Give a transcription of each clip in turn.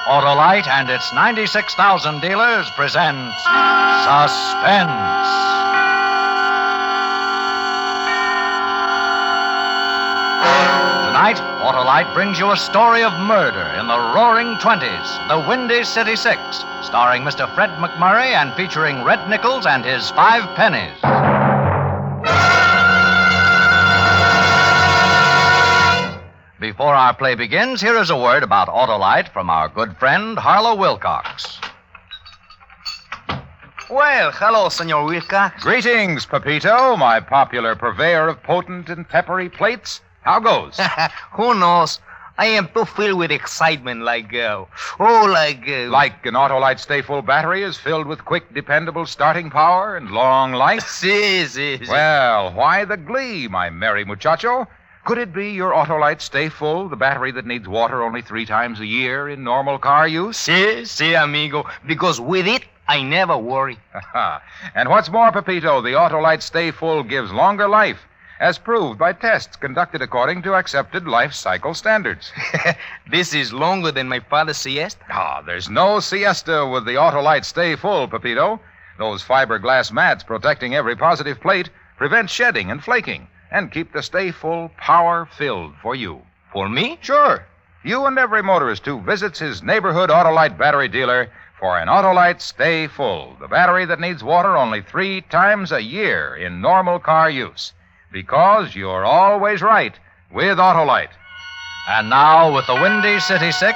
Autolite and its 96,000 dealers presents Suspense. Tonight, Autolite brings you a story of murder in the roaring 20s, the Windy City Six, starring Mr. Fred McMurray and featuring Red Nichols and his 5 pennies. Before our play begins, here is a word about Autolite from our good friend, Harlow Wilcox. Well, hello, Senor Wilcox. Greetings, Pepito, my popular purveyor of potent and peppery plates. How goes? Who knows? I am too filled with excitement like an Autolite Stay Full battery is filled with quick, dependable starting power and long life? Si. Well, why the glee, my merry muchacho? Could it be your Autolite Stay Full, the battery that needs water only 3 times a year in normal car use? Si, amigo. Because with it, I never worry. And what's more, Pepito, the Autolite Stay Full gives longer life, as proved by tests conducted according to accepted life cycle standards. This is longer than my father's siesta? There's no siesta with the Autolite Stay Full, Pepito. Those fiberglass mats protecting every positive plate prevent shedding and flaking and keep the Stay Full power-filled for you. For me? Sure. You and every motorist who visits his neighborhood Autolite battery dealer for an Autolite Stay Full, the battery that needs water only 3 times a year in normal car use. Because you're always right with Autolite. And now, with the Windy City Six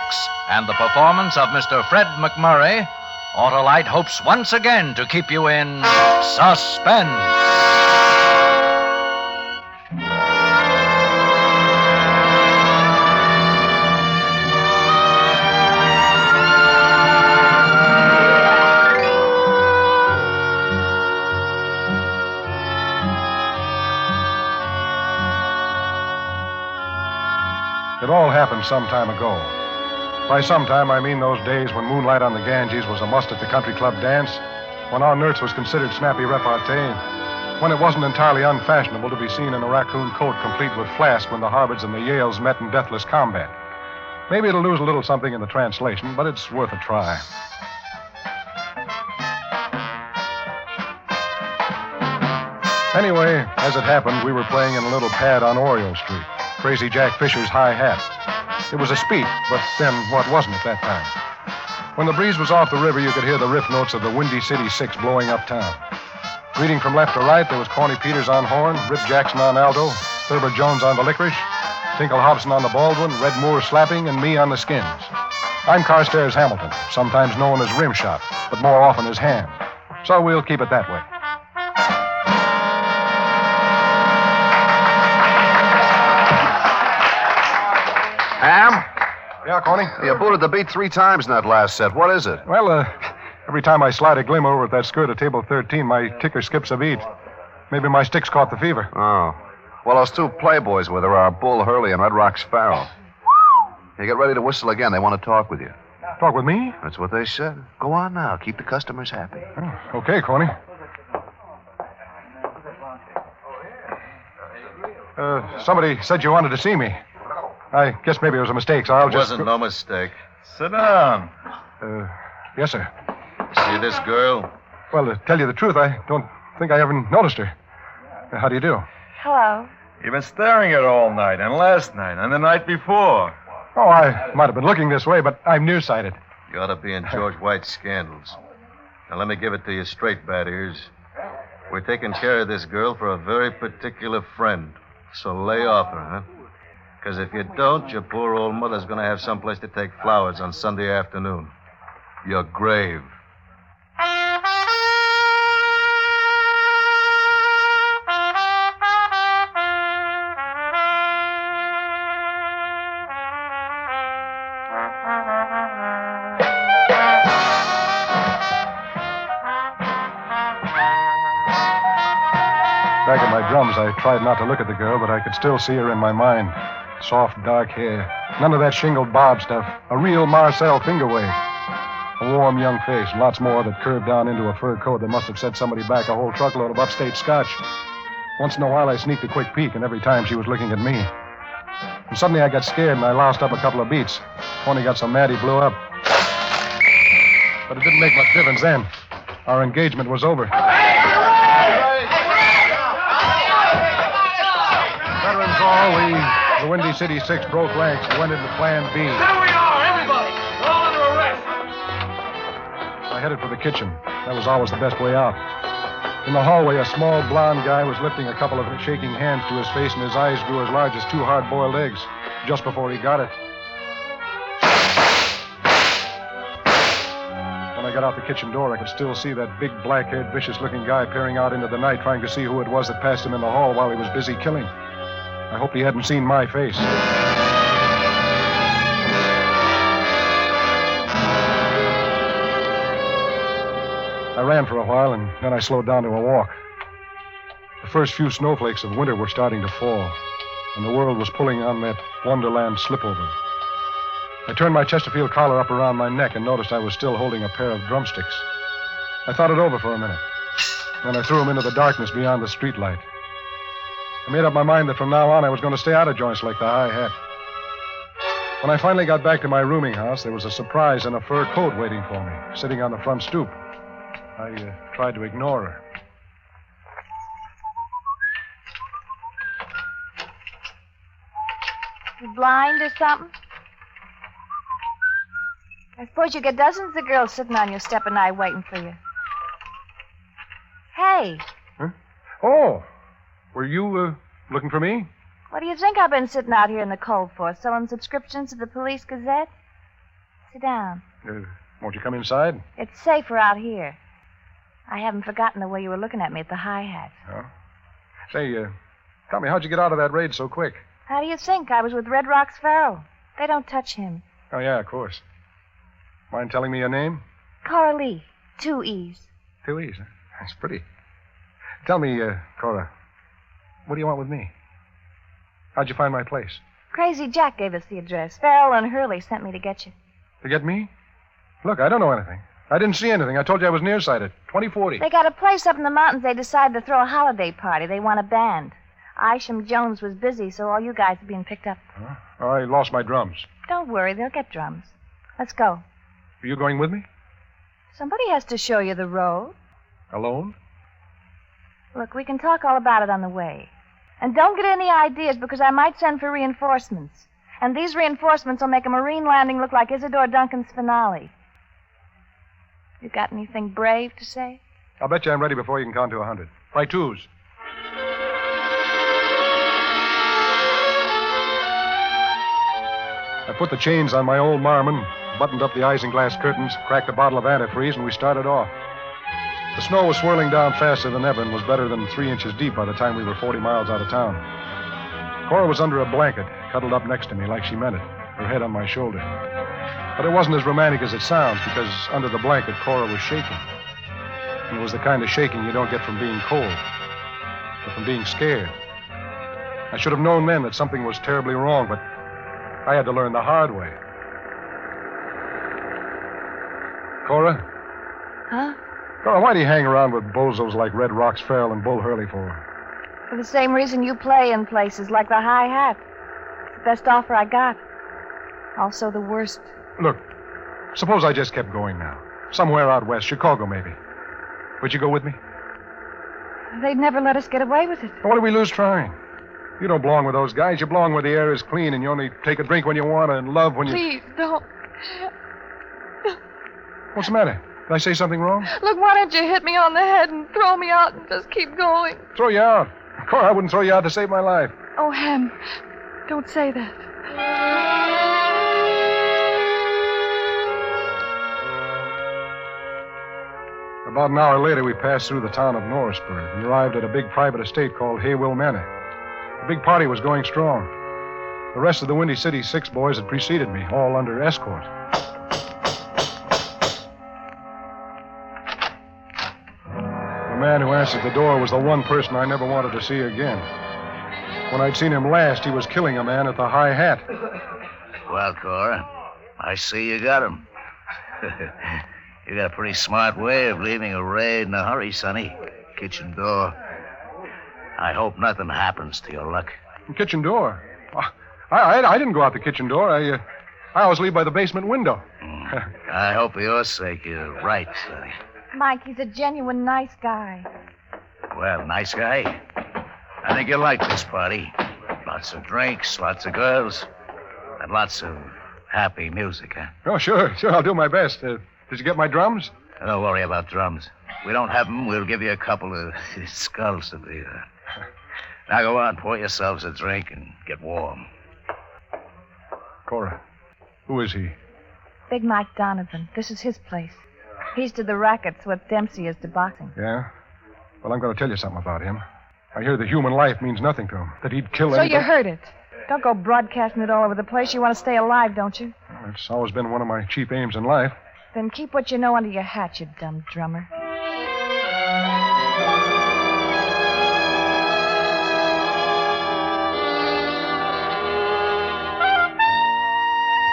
and the performance of Mr. Fred McMurray, Autolite hopes once again to keep you in suspense. It all happened some time ago. By some time, I mean those days when moonlight on the Ganges was a must at the country club dance, when our Nertz was considered snappy repartee, when it wasn't entirely unfashionable to be seen in a raccoon coat complete with flask when the Harvards and the Yales met in deathless combat. Maybe it'll lose a little something in the translation, but it's worth a try. Anyway, as it happened, we were playing in a little pad on Oriole Street. Crazy Jack Fisher's High Hat. It was a speed, but then what wasn't at that time? When the breeze was off the river, you could hear the riff notes of the Windy City Six blowing uptown. Reading from left to right, there was Corny Peters on horn, Rip Jackson on alto, Thurber Jones on the licorice, Tinkle Hobson on the Baldwin, Red Moore slapping, and me on the skins. I'm Carstairs Hamilton, sometimes known as Rimshot, but more often as Ham. So we'll keep it that way. Ham? Yeah, Corny? You booted the beat 3 times in that last set. What is it? Well, every time I slide a glimmer over at that skirt of table 13, my ticker skips a beat. Maybe my sticks caught the fever. Oh. Well, those 2 playboys with her are Bull Hurley and Red Rock Sparrow. You get ready to whistle again. They want to talk with you. Talk with me? That's what they said. Go on now. Keep the customers happy. Oh, okay, Corny. Somebody said you wanted to see me. I guess maybe it was a mistake, so I'll just... Wasn't no mistake. Sit down. Yes, sir. See this girl? Well, to tell you the truth, I don't think I ever noticed her. How do you do? Hello. You've been staring at her all night, and last night, and the night before. Oh, I might have been looking this way, but I'm nearsighted. You ought to be in George White's scandals. Now, let me give it to you straight, Bad Ears. We're taking care of this girl for a very particular friend. So lay off her, huh? Because if you don't, your poor old mother's going to have someplace to take flowers on Sunday afternoon. Your grave. Back at my drums, I tried not to look at the girl, but I could still see her in my mind. Soft, dark hair. None of that shingled bob stuff. A real Marcel Fingerway. A warm young face. Lots more that curved down into a fur coat that must have set somebody back a whole truckload of upstate scotch. Once in a while, I sneaked a quick peek, and every time she was looking at me. And suddenly I got scared, and I lost up a couple of beats. Tony got so mad he blew up. But it didn't make much difference then. Our engagement was over. Veterans all, the Windy City Six broke ranks and went into Plan B. There we are, everybody. We're all under arrest. I headed for the kitchen. That was always the best way out. In the hallway, a small blond guy was lifting a couple of shaking hands to his face, and his eyes grew as large as two hard-boiled eggs just before he got it. When I got out the kitchen door, I could still see that big, black-haired, vicious-looking guy peering out into the night, trying to see who it was that passed him in the hall while he was busy killing. I hoped he hadn't seen my face. I ran for a while, and then I slowed down to a walk. The first few snowflakes of winter were starting to fall, and the world was pulling on that Wonderland slipover. I turned my Chesterfield collar up around my neck and noticed I was still holding a pair of drumsticks. I thought it over for a minute. Then I threw them into the darkness beyond the streetlight. I made up my mind that from now on I was going to stay out of joints like the High Hat. When I finally got back to my rooming house, there was a surprise in a fur coat waiting for me, sitting on the front stoop. I tried to ignore her. You blind or something? I suppose you get dozens of girls sitting on your step and I waiting for you. Hey, Huh? Oh, were you looking for me? what do you think I've been sitting out here in the cold for? Selling subscriptions to the Police Gazette? Sit down. Won't you come inside? It's safer out here. I haven't forgotten the way you were looking at me at the High Hat. Oh. Say, tell me, how'd you get out of that raid so quick? How do you think? I was with Red Rocks Farrell. They don't touch him. Oh, yeah, of course. Mind telling me your name? Cora Lee. 2 E's. 2 E's, huh? That's pretty. Tell me, Cora, what do you want with me? How'd you find my place? Crazy Jack gave us the address. Farrell and Hurley sent me to get you. To get me? Look, I don't know anything. I didn't see anything. I told you I was nearsighted. 2040. They got a place up in the mountains. They decided to throw a holiday party. They want a band. Isham Jones was busy, so all you guys are being picked up. Huh? I lost my drums. Don't worry, they'll get drums. Let's go. Are you going with me? Somebody has to show you the road. Alone? Look, we can talk all about it on the way. And don't get any ideas, because I might send for reinforcements. And these reinforcements will make a Marine landing look like Isadore Duncan's finale. You got anything brave to say? I'll bet you I'm ready before you can count to 100. By twos. I put the chains on my old Marmon, buttoned up the isinglass curtains, cracked a bottle of antifreeze, and we started off. The snow was swirling down faster than ever and was better than 3 inches deep by the time we were 40 miles out of town. Cora was under a blanket, cuddled up next to me like she meant it, her head on my shoulder. But it wasn't as romantic as it sounds, because under the blanket, Cora was shaking. And it was the kind of shaking you don't get from being cold, but from being scared. I should have known then that something was terribly wrong, but I had to learn the hard way. Cora? Huh? Cora, why do you hang around with bozos like Red Rocks Farrell and Bull Hurley for? For the same reason you play in places like the High Hat. It's the best offer I got. Also the worst. Look, suppose I just kept going now. Somewhere out west, Chicago maybe. Would you go with me? They'd never let us get away with it. What do we lose trying? You don't belong with those guys. You belong where the air is clean and you only take a drink when you want to and love when you... Please, don't. What's the matter? Did I say something wrong? Look, why don't you hit me on the head and throw me out and just keep going? Throw you out? Cora, I wouldn't throw you out to save my life. Oh, Ham, don't say that. About an hour later, we passed through the town of Norrisburg and arrived at a big private estate called Haywill Manor. The big party was going strong. The rest of the Windy City Six boys had preceded me, all under escort. The man who answered the door was the one person I never wanted to see again. When I'd seen him last, he was killing a man at the High Hat. Well, Cora, I see you got him. You got a pretty smart way of leaving a raid in a hurry, Sonny. Kitchen door. I hope nothing happens to your luck. The kitchen door? I didn't go out the kitchen door. I always leave by the basement window. I hope for your sake you're right, Sonny. Mike, he's a genuine nice guy. Well, nice guy. I think you'll like this party. Lots of drinks, lots of girls, and lots of happy music, huh? Oh, sure. I'll do my best. Did you get my drums? Don't worry about drums. We don't have them. We'll give you a couple of skulls to be. Now go on, pour yourselves a drink and get warm. Cora, who is he? Big Mike Donovan. This is his place. He's to the rackets what Dempsey is to boxing. Yeah? Well, I'm going to tell you something about him. I hear that human life means nothing to him, that he'd kill So anybody. you heard it. Don't go broadcasting it all over the place. You want to stay alive, don't you? Well, it's always been one of my chief aims in life. Then keep what you know under your hat, you dumb drummer.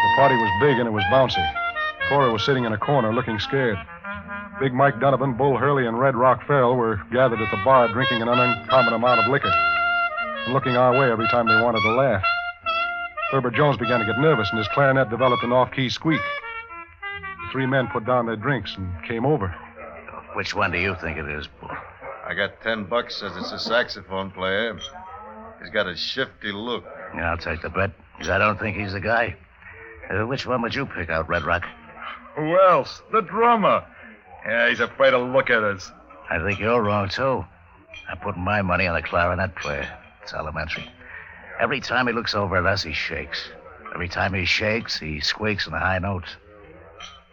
The party was big and it was bouncy. Cora was sitting in a corner looking scared. Big Mike Donovan, Bull Hurley, and Red Rock Farrell were gathered at the bar drinking an uncommon amount of liquor and looking our way every time they wanted to laugh. Thurber Jones began to get nervous, and his clarinet developed an off-key squeak. The three men put down their drinks and came over. Which one do you think it is, Bull? I got $10 says it's a saxophone player. He's got a shifty look. Yeah, I'll take the bet, because I don't think he's the guy. Which one would you pick out, Red Rock? Who else? The drummer. Yeah, he's afraid to look at us. I think you're wrong, too. I'm putting my money on the clarinet player. It's elementary. Every time he looks over at us, he shakes. Every time he shakes, he squeaks in the high notes.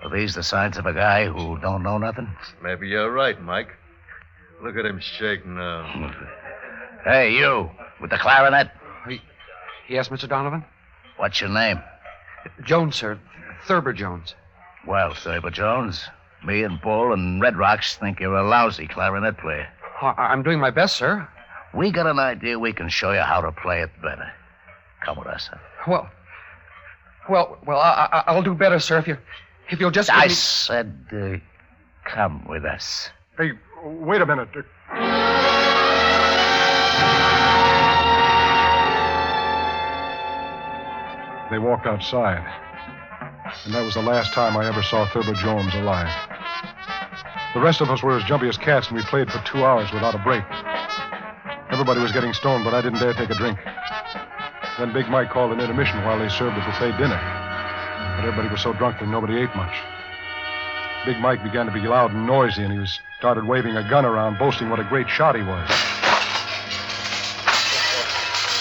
Are these the signs of a guy who don't know nothing? Maybe you're right, Mike. Look at him shake now. Hey, you, with the clarinet. Yes, Mr. Donovan? What's your name? Jones, sir. Thurber Jones. Well, Thurber Jones, me and Bull and Red Rocks think you're a lousy clarinet player. I'm doing my best, sir. We got an idea we can show you how to play it better. Come with us, huh? Well, I'll do better, sir, if you'll just... I said, come with us. Hey, wait a minute. They walked outside, and that was the last time I ever saw Thurber Jones alive. The rest of us were as jumpy as cats, and we played for 2 hours without a break. Everybody was getting stoned, but I didn't dare take a drink. Then Big Mike called an intermission while they served the buffet dinner. But everybody was so drunk that nobody ate much. Big Mike began to be loud and noisy, and he started waving a gun around, boasting what a great shot he was.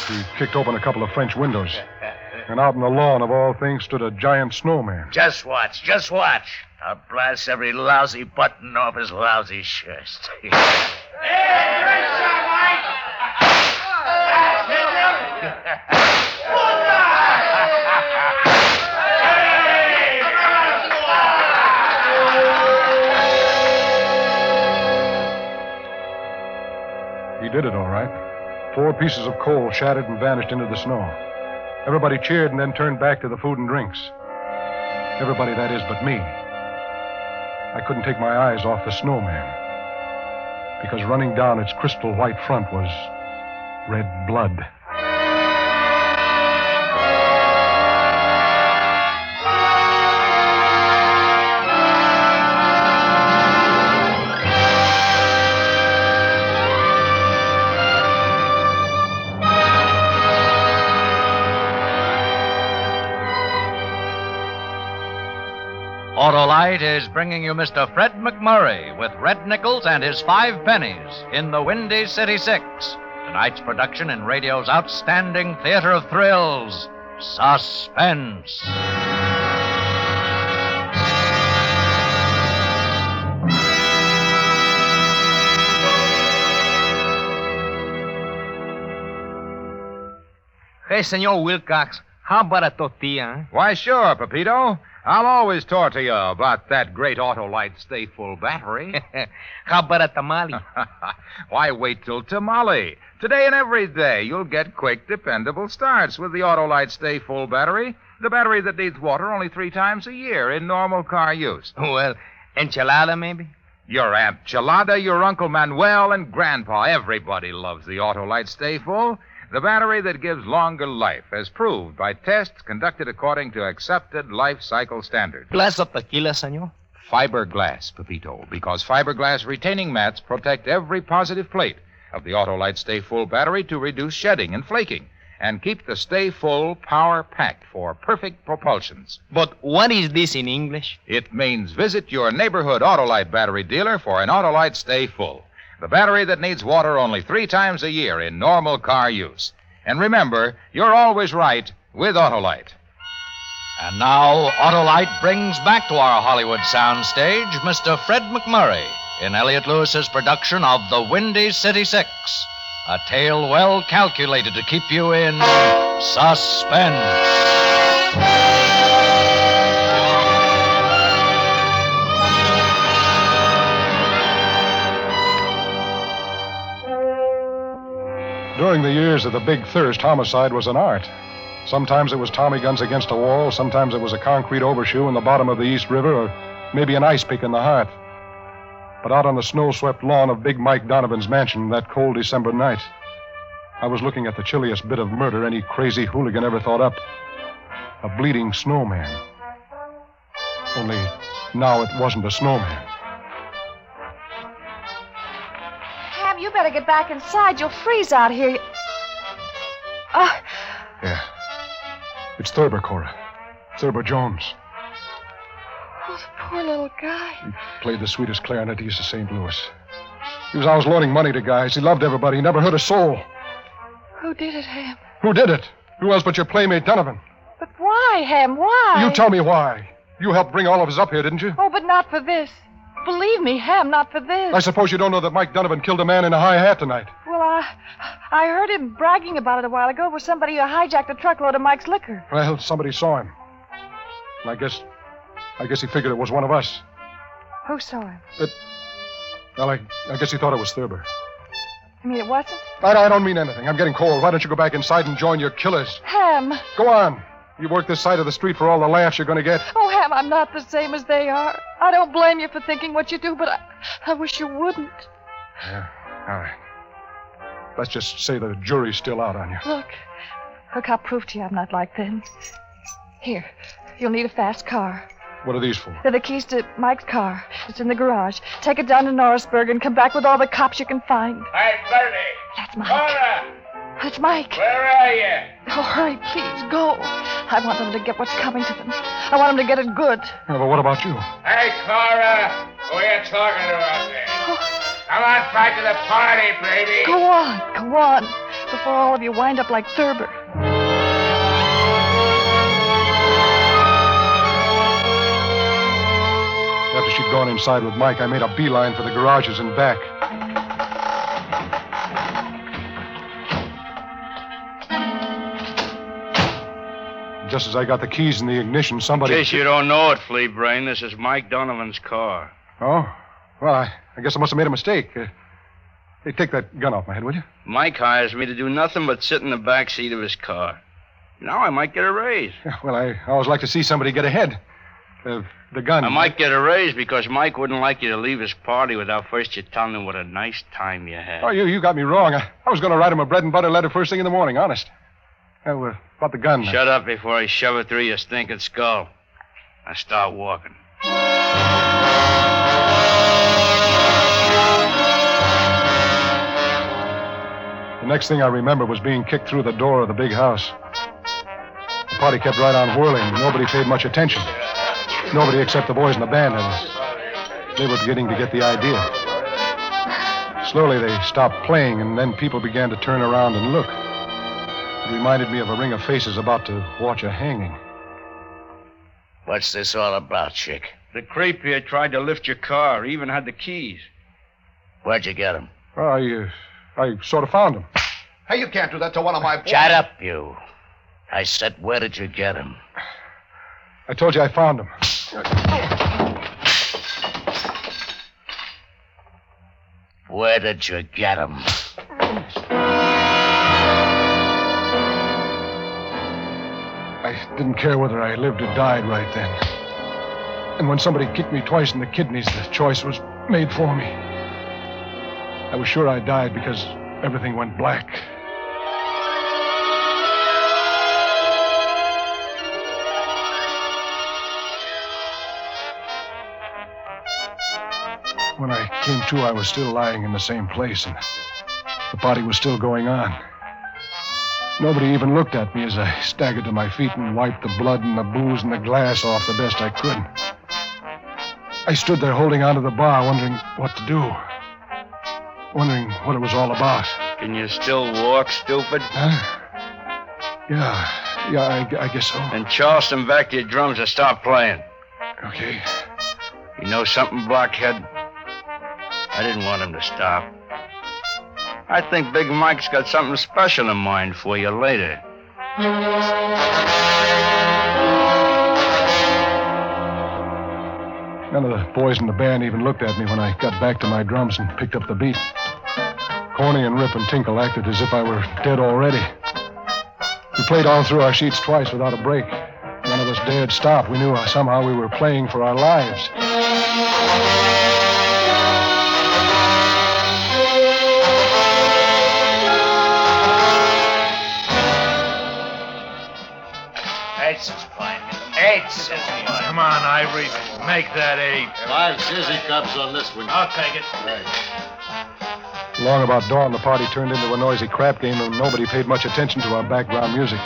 He kicked open a couple of French windows. And out on the lawn, of all things, stood a giant snowman. Just watch. I'll blast every lousy button off his lousy shirt. He did it all right. 4 pieces of coal shattered and vanished into the snow. Everybody cheered and then turned back to the food and drinks. Everybody, that is, but me. I couldn't take my eyes off the snowman, because running down its crystal white front was red blood. Autolite is bringing you Mr. Fred McMurray with Red Nichols and his 5 pennies in the Windy City 6. Tonight's production in radio's outstanding theater of thrills, Suspense. Hey, Senor Wilcox, how about a tortilla? Why, sure, Pepito. I'll always talk to you about that great Autolite Stay Full battery. How about a tamale? Why, wait till tamale. Today and every day, you'll get quick, dependable starts with the Autolite Stay Full battery, the battery that needs water only 3 times a year in normal car use. Well, enchilada, maybe? Your Aunt Chelada, your Uncle Manuel, and Grandpa, everybody loves the Autolite Stay Full. The battery that gives longer life, as proved by tests conducted according to accepted life cycle standards. Glass of tequila, senor? Fiberglass, Pepito, because fiberglass retaining mats protect every positive plate of the Autolite Stay Full battery to reduce shedding and flaking and keep the Stay Full power packed for perfect propulsions. But what is this in English? It means visit your neighborhood Autolite battery dealer for an Autolite Stay Full, the battery that needs water only 3 times a year in normal car use. And remember, you're always right with Autolite. And now, Autolite brings back to our Hollywood soundstage Mr. Fred McMurray in Elliot Lewis's production of The Windy City Six, a tale well calculated to keep you in suspense. During the years of the Big Thirst, homicide was an art. Sometimes it was Tommy guns against a wall, sometimes it was a concrete overshoe in the bottom of the East River, or maybe an ice pick in the heart. But out on the snow-swept lawn of Big Mike Donovan's mansion that cold December night, I was looking at the chilliest bit of murder any crazy hooligan ever thought up. A bleeding snowman. Only now it wasn't a snowman. Ham, you better get back inside. You'll freeze out here. Yeah. It's Thurber, Cora. Thurber Jones. Oh, the poor little guy. He played the sweetest clarinet east of St. Louis. He was always loaning money to guys. He loved everybody. He never hurt a soul. Who did it, Ham? Who did it? Who else but your playmate Donovan? But why, Ham? Why? You tell me why. You helped bring all of us up here, didn't you? Oh, but not for this. Believe me, Ham, not for this. I suppose you don't know that Mike Donovan killed a man in a high hat tonight. Well, I heard him bragging about it a while ago with somebody who hijacked a truckload of Mike's liquor. Well, somebody saw him. And I guess he figured it was one of us. Who saw him? I guess he thought it was Thurber. You mean it wasn't? I don't mean anything. I'm getting cold. Why don't you go back inside and join your killers? Ham. Go on. You work this side of the street for all the laughs you're going to get. Oh, Ham, I'm not the same as they are. I don't blame you for thinking what you do, but I wish you wouldn't. Yeah, all right. Let's just say the jury's still out on you. Look, I'll prove to you I'm not like them. Here, you'll need a fast car. What are these for? They're the keys to Mike's car. It's in the garage. Take it down to Norrisburg and come back with all the cops you can find. Hey, Bertie. That's Mike. Cora. That's Mike. Where are you? Oh, hurry, please, go. I want them to get what's coming to them. I want them to get it good. Yeah, but what about you? Hey, Cora. Who are you talking to out there? Come on back to the party, baby. Go on. Before all of you wind up like Thurber. After she'd gone inside with Mike, I made a beeline for the garages and back. Just as I got the keys in the ignition, somebody... In case you don't know it, Flea Brain, this is Mike Donovan's car. Oh? Well, I guess I must have made a mistake. Hey, take that gun off my head, will you? Mike hires me to do nothing but sit in the back seat of his car. Now I might get a raise. Yeah, well, I always like to see somebody get ahead. The gun... I might get a raise because Mike wouldn't like you to leave his party without first you telling him what a nice time you had. Oh, you got me wrong. I was going to write him a bread and butter letter first thing in the morning, honest. About the gun. Shut up before I shove it through your stinking skull. Now start walking. The next thing I remember was being kicked through the door of the big house. The party kept right on whirling. Nobody paid much attention. Nobody except the boys in the band, and they were beginning to get the idea. Slowly they stopped playing, and then people began to turn around and look. It reminded me of a ring of faces about to watch a hanging. What's this all about, Chick? The creep here tried to lift your car. He even had the keys. Where'd you get him? Well, I sort of found him. Hey, you can't do that to one of my boys. Shut up, you. I said, where did you get him? I told you I found him. Where did you get him? I didn't care whether I lived or died right then. And when somebody kicked me twice in the kidneys, the choice was made for me. I was sure I died because everything went black. When I came to, I was still lying in the same place, and the party was still going on. Nobody even looked at me as I staggered to my feet and wiped the blood and the booze and the glass off the best I could. I stood there holding onto the bar, wondering what to do. Wondering what it was all about. Can you still walk, stupid? Huh? Yeah, I guess so. Then Charleston back to your drums and start playing. Okay. You know something, Blockhead? I didn't want him to stop. I think Big Mike's got something special in mind for you later. None of the boys in the band even looked at me when I got back to my drums and picked up the beat. Corny and Rip and Tinkle acted as if I were dead already. We played all through our sheets twice without a break. None of us dared stop. We knew somehow we were playing for our lives. Eights is fine. Eights is fine. Come on, Ivory. Make that 8. 5 Sizzy cups on this one. I'll take it. Long about dawn, the party turned into a noisy crap game, and nobody paid much attention to our background music.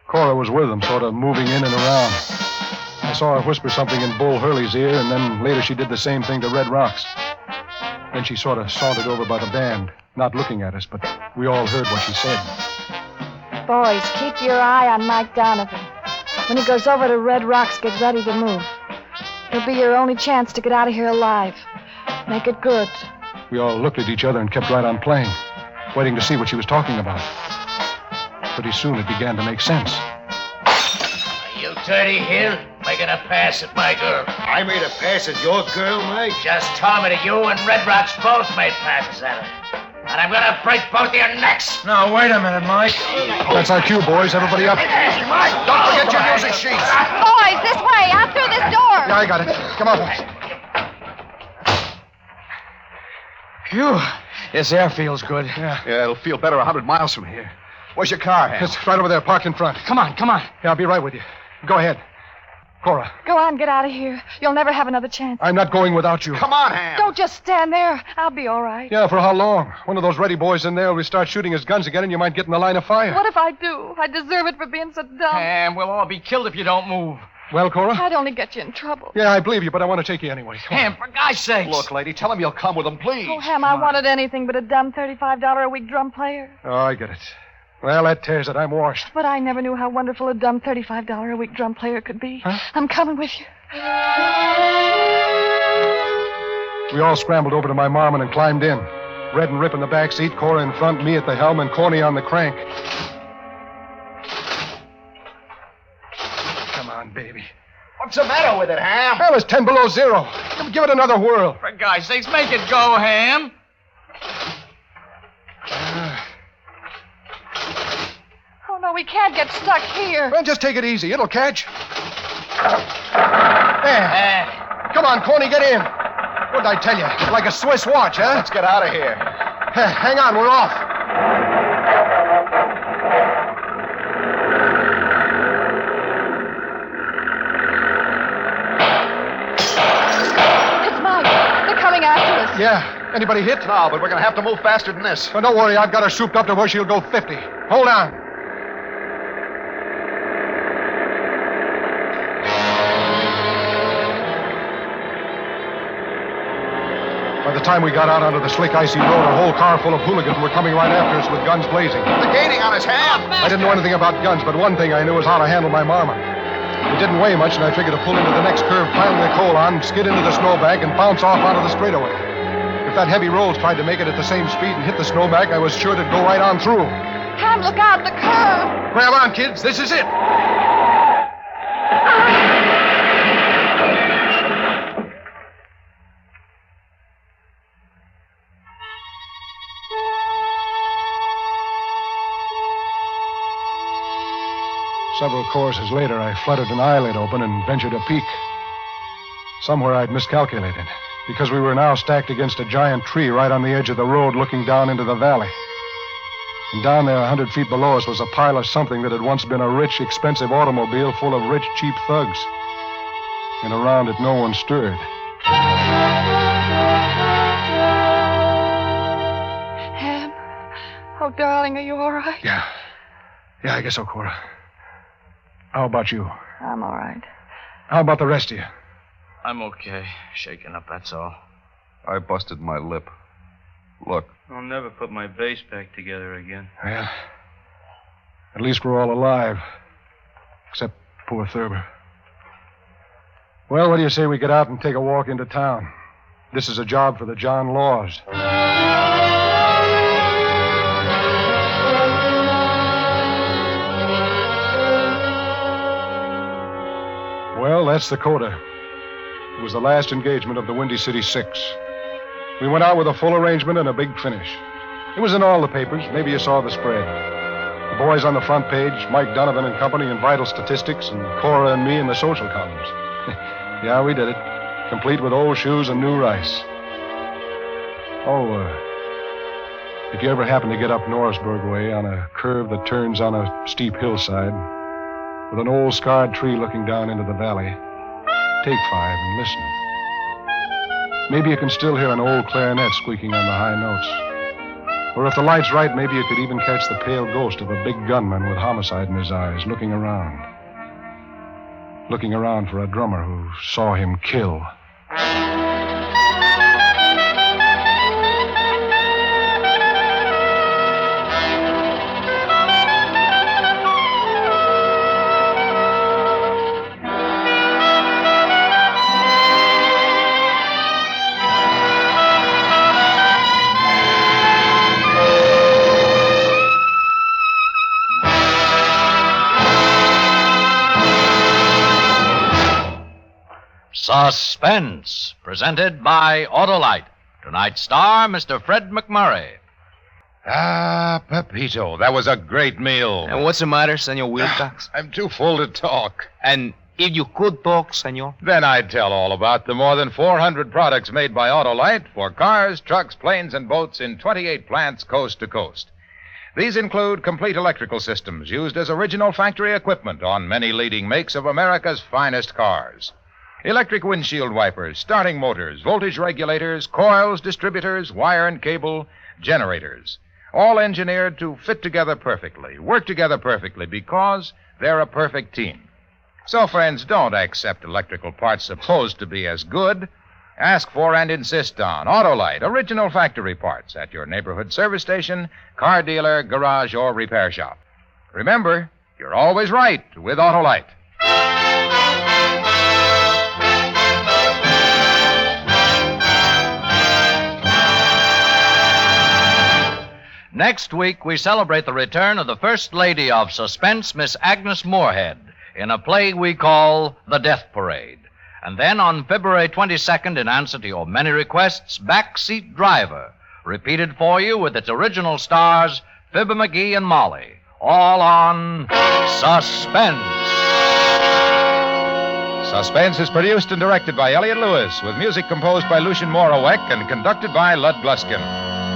Cora was with them, sort of moving in and around. I saw her whisper something in Bull Hurley's ear, and then later she did the same thing to Red Rocks. Then she sort of sauntered over by the band, not looking at us, but we all heard what she said. Boys, keep your eye on Mike Donovan. When he goes over to Red Rocks, get ready to move. It'll be your only chance to get out of here alive. Make it good. We all looked at each other and kept right on playing, waiting to see what she was talking about. Pretty soon it began to make sense. Are you Dirty Hill making a pass at my girl? I made a pass at your girl, Mike? Just told me that you and Red Rocks both made passes at her. And I'm gonna break both of your necks. No, wait a minute, Mike. That's our cue, boys. Everybody up. Mike, Don't forget your music sheets. Boys, this way, out through this door. Yeah, I got it. Come on, boys. Phew. This air feels good. Yeah, it'll feel better 100 miles from here. Where's your car, Ham? it's right over there, parked in front. Come on. Yeah, I'll be right with you. Go ahead. Cora, Go on, get out of here. You'll never have another chance. I'm not going without you. Come on, Ham. Don't just stand there. I'll be all right. Yeah, for how long? One of those ready boys in there will start shooting his guns again, and you might get in the line of fire. What if I do? I deserve it for being so dumb. And we'll all be killed if you don't move. Well, Cora? I'd only get you in trouble. Yeah, I believe you, but I want to take you anyway. Come on. Ham, for God's sakes. Look, lady, tell him you'll come with him, please. Oh, Ham, I wanted anything but a dumb $35 a week drum player. Oh, I get it. Well, that tears it. I'm washed. But I never knew how wonderful a dumb $35 a week drum player could be. Huh? I'm coming with you. We all scrambled over to my Marmon and climbed in. Red and Rip in the back seat, Cora in front, me at the helm, and Corny on the crank. Come on, baby. What's the matter with it, Ham? Well, it's 10 below zero. Give it another whirl. For God's sakes, make it go, Ham. Oh, no, we can't get stuck here. Well, just take it easy. It'll catch. There. Come on, Corny, get in. What'd I tell you? Like a Swiss watch, huh? Let's get out of here. Hang on, we're off. It's Mike. They're coming after us. Yeah. Anybody hit? No, but we're going to have to move faster than this. Well, don't worry. I've got her souped up to where she'll go 50. Hold on. By the time we got out onto the slick, icy road, a whole car full of hooligans were coming right after us with guns blazing. They're gaining on us, Ham. I didn't know anything about guns, but one thing I knew was how to handle my Marmon. It didn't weigh much, and I figured to pull into the next curve, finally the coal on, skid into the snowbank, and bounce off onto the straightaway. If that heavy Rolls tried to make it at the same speed and hit the snowbank, I was sure to go right on through. Ham, look out, the curve. Grab on, kids. This is it. Several courses later, I fluttered an eyelid open and ventured a peek. Somewhere I'd miscalculated, because we were now stacked against a giant tree right on the edge of the road looking down into the valley. And down there, 100 feet below us, was a pile of something that had once been a rich, expensive automobile full of rich, cheap thugs. And around it, no one stirred. Oh, darling, are you all right? Yeah. Yeah, I guess so, Cora. How about you? I'm all right. How about the rest of you? I'm okay. Shaken up, that's all. I busted my lip. Look. I'll never put my bass back together again. Well, at least we're all alive. Except poor Thurber. Well, what do you say we get out and take a walk into town? This is a job for the John Laws. Well, that's the coda. It was the last engagement of the Windy City Six. We went out with a full arrangement and a big finish. It was in all the papers. Maybe you saw the spread. The boys on the front page, Mike Donovan and company in Vital Statistics, and Cora and me in the social columns. Yeah, we did it. Complete with old shoes and new rice. Oh, if you ever happen to get up Norrisburg way on a curve that turns on a steep hillside, with an old scarred tree looking down into the valley, take 5 and listen. Maybe you can still hear an old clarinet squeaking on the high notes. Or if the light's right, maybe you could even catch the pale ghost of a big gunman with homicide in his eyes, looking around. Looking around for a drummer who saw him kill. Suspense, presented by Autolite. Tonight's star, Mr. Fred McMurray. Ah, Pepito, that was a great meal. And what's the matter, Senor Wilcox? I'm too full to talk. And if you could talk, Senor? Then I'd tell all about the more than 400 products made by Autolite for cars, trucks, planes, and boats in 28 plants coast to coast. These include complete electrical systems used as original factory equipment on many leading makes of America's finest cars. Electric windshield wipers, starting motors, voltage regulators, coils, distributors, wire and cable, generators. All engineered to fit together perfectly, work together perfectly, because they're a perfect team. So, friends, don't accept electrical parts supposed to be as good. Ask for and insist on Autolite, original factory parts at your neighborhood service station, car dealer, garage, or repair shop. Remember, you're always right with Autolite. Next week, we celebrate the return of the First Lady of Suspense, Miss Agnes Moorehead, in a play we call The Death Parade. And then on February 22nd, in answer to your many requests, Backseat Driver, repeated for you with its original stars, Fibber McGee and Molly, all on Suspense. Suspense is produced and directed by Elliott Lewis, with music composed by Lucien Morawek and conducted by Lud Gluskin.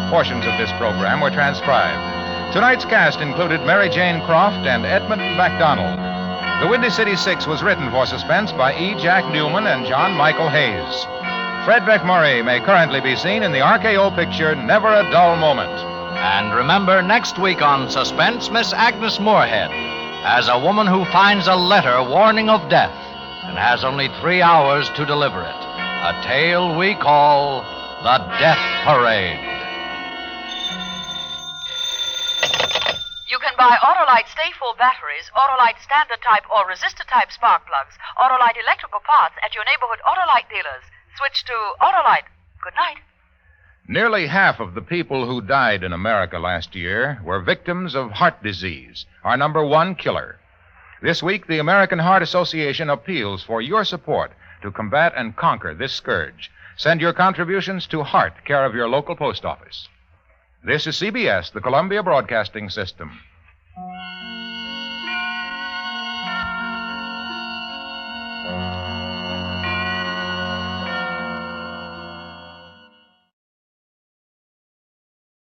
Portions of this program were transcribed. Tonight's cast included Mary Jane Croft and Edmund MacDonald. The Windy City Six was written for Suspense by E. Jack Newman and John Michael Hayes. Fred McMurray may currently be seen in the RKO picture Never a Dull Moment. And remember, next week on Suspense, Miss Agnes Moorehead, as a woman who finds a letter warning of death and has only 3 hours to deliver it. A tale we call The Death Parade. You can buy Autolite Stay-Full batteries, Autolite Standard-type or Resistor-type spark plugs, Autolite electrical parts at your neighborhood Autolite dealers. Switch to Autolite. Good night. Nearly half of the people who died in America last year were victims of heart disease, our number one killer. This week, the American Heart Association appeals for your support to combat and conquer this scourge. Send your contributions to Heart, care of your local post office. This is CBS, the Columbia Broadcasting System.